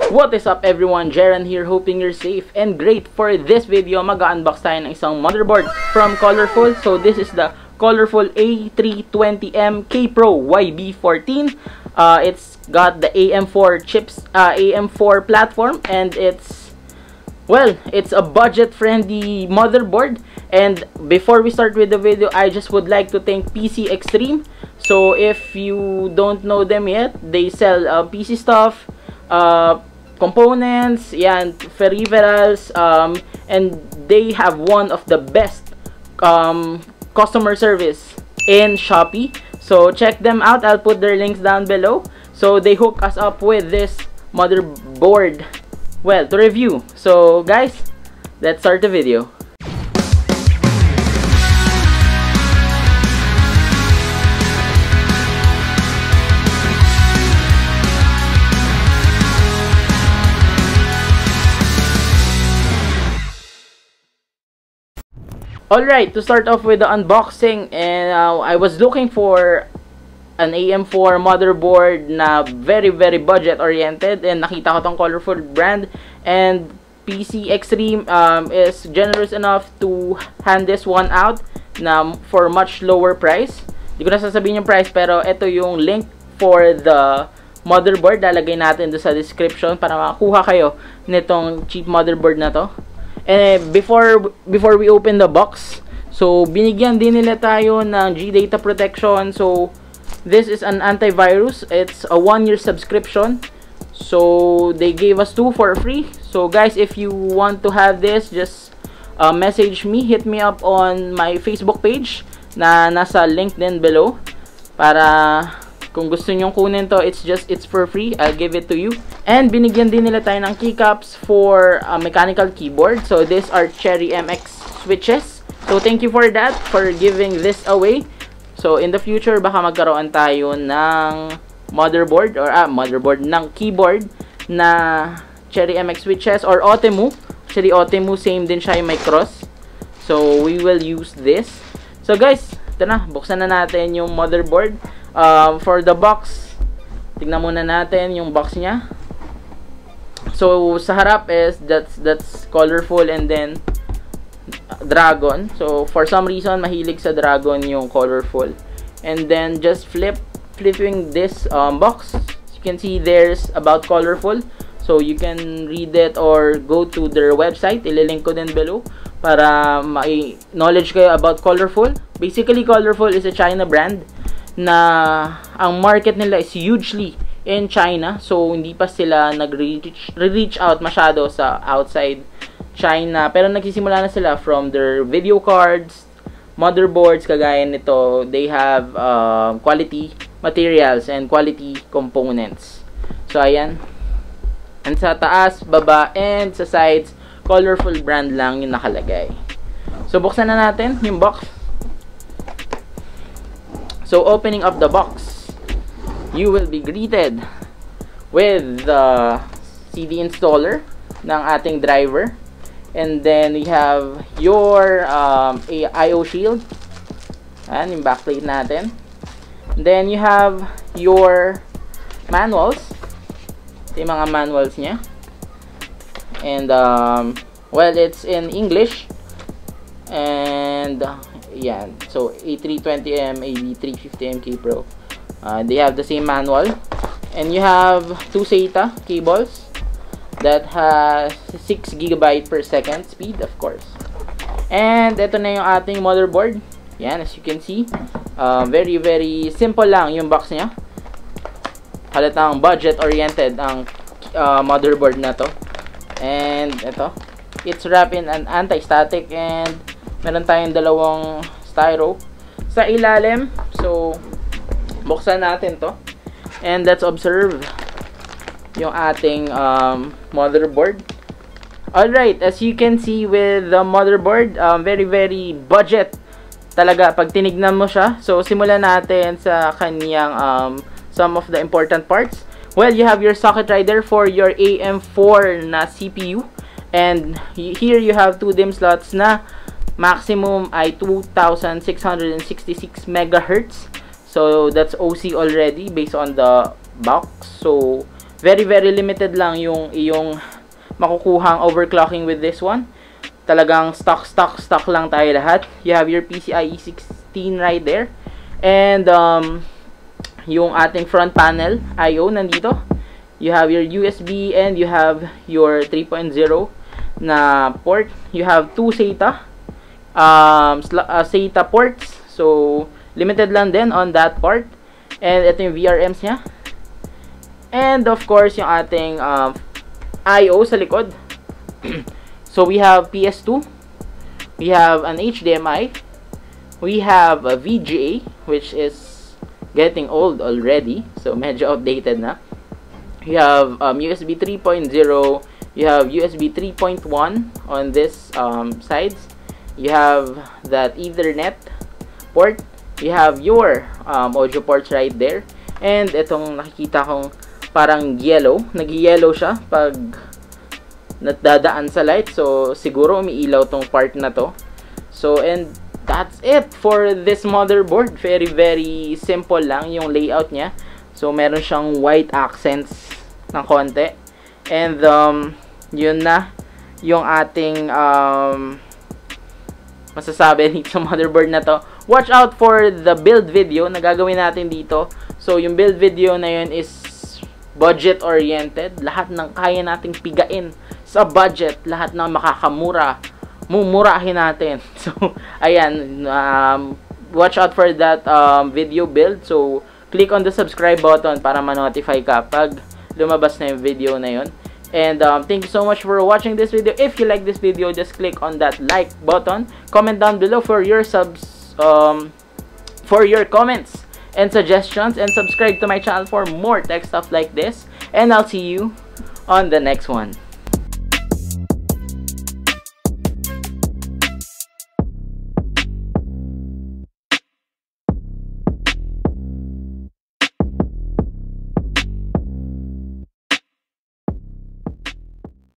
What is up everyone, Jeran here, hoping you're safe and great. For this video, mag-unbox tayo ng isang motherboard from Colorful. So this is the Colorful A320m-K Pro YV14. It's got the AM4 chips, AM4 platform, and it's a budget-friendly motherboard. And before we start with the video, I just would like to thank PC Extreme. So if you don't know them yet, they sell PC stuff, components, yan, peripherals, and they have one of the best customer service in Shopee. So check them out. I'll put their links down below. So they hook us up with this motherboard, well, to review. So guys, let's start the video. Alright, to start off with the unboxing, and I was looking for an AM4 motherboard na very budget oriented, and nakita ko tong Colorful brand, and PC Extreme is generous enough to hand this one out na for much lower price. Di ko na sasabihin yung price, pero ito yung link for the motherboard. Lalagay natin doon sa description para makakuha kayo nitong cheap motherboard na to. And before we open the box, so binigyan din nila tayo ng G-Data protection. So this is an antivirus. It's a 1-year subscription. So they gave us 2 for free. So guys, if you want to have this, just message me, hit me up on my Facebook page na nasa link din below. Para kung gusto nyong kunin to, it's for free. I'll give it to you. And binigyan din nila tayo ng keycaps for a mechanical keyboard. So these are Cherry MX switches. So thank you for that, for giving this away. So in the future, baka magkaroon tayo ng motherboard or motherboard ng keyboard na Cherry MX switches or Otemu. Actually, Otemu same din siya, yung may cross. So we will use this. So guys, ito na, buksan na natin yung motherboard. For the box, tignan muna natin yung box niya. So sa harap is that's Colorful, and then Dragon. So for some reason mahilig sa Dragon yung Colorful. And then just flipping this box, you can see there's about Colorful. So you can read it or go to their website. Ililink ko din below para may knowledge kayo about Colorful. Basically, Colorful is a China brand na ang market nila is hugely in China. So hindi pa sila nag-reach out masyado sa outside China, pero nagsisimula na sila from their video cards, motherboards, kagaya nito. They have quality materials and quality components. So ayan, and sa taas, baba, and sa sides, Colorful brand lang yung nakalagay. So buksan na natin yung box. So opening up the box, you will be greeted with the CD installer ng ating driver. And then we have your I/O shield. Ayan, yung backplate natin. And then you have your manuals. Ito yung mga manuals niya. And well, it's in English. And yan, so A320m, AB350m-K Pro. They have the same manual. And you have 2 SATA cables that has 6 GB per second speed, of course. And ito na yung ating motherboard. Yan, as you can see, very simple lang yung box niya. Halatang budget oriented ang motherboard na to. And ito, it's wrapped in an anti-static, and meron tayong dalawang styro sa ilalim. So buksan natin to, and let's observe yung ating motherboard. Alright, as you can see with the motherboard, very budget talaga pag tinignan mo siya. So simulan natin sa kanyang some of the important parts. Well, you have your socket rider for your AM4 na CPU, and here you have 2 DIMM slots na maximum ay 2666 megahertz. So that's OC already based on the box. So Very very limited lang yung iyong makukuhang overclocking with this one. Talagang stock lang tayo lahat. You have your PCIe 16 right there. And yung ating front panel I/O nandito. You have your USB and you have your 3.0 na port. You have 2 SATA SATA ports. So limited lang din on that part. And ito yung VRMs niya. And of course yung ating I/O sa likod. So we have PS2, we have an HDMI, we have a VGA, which is getting old already, so medyo outdated na. You have USB 3.0, you have USB 3.1 on this sides. You have that Ethernet port. You have your audio ports right there. And itong nakikita kong parang yellow, nag-yellow siya pag nadadaan sa light, so siguro umiilaw tong part na to. So and that's it for this motherboard. Very very simple lang yung layout niya. So meron siyang white accents ng konti, and yun na yung ating masasabi dito sa motherboard na to. Watch out for the build video na gagawin natin dito. So yung build video na yun is budget oriented. Lahat ng kaya nating pigain sa budget, lahat ng makakamura, mumurahin natin. So, ayan, watch out for that video build. So, click on the subscribe button para ma-notify ka pag lumabas na yung video na yun. And thank you so much for watching this video. If you like this video, just click on that like button. Comment down below for your for your comments and suggestions, and subscribe to my channel for more tech stuff like this. And I'll see you on the next one.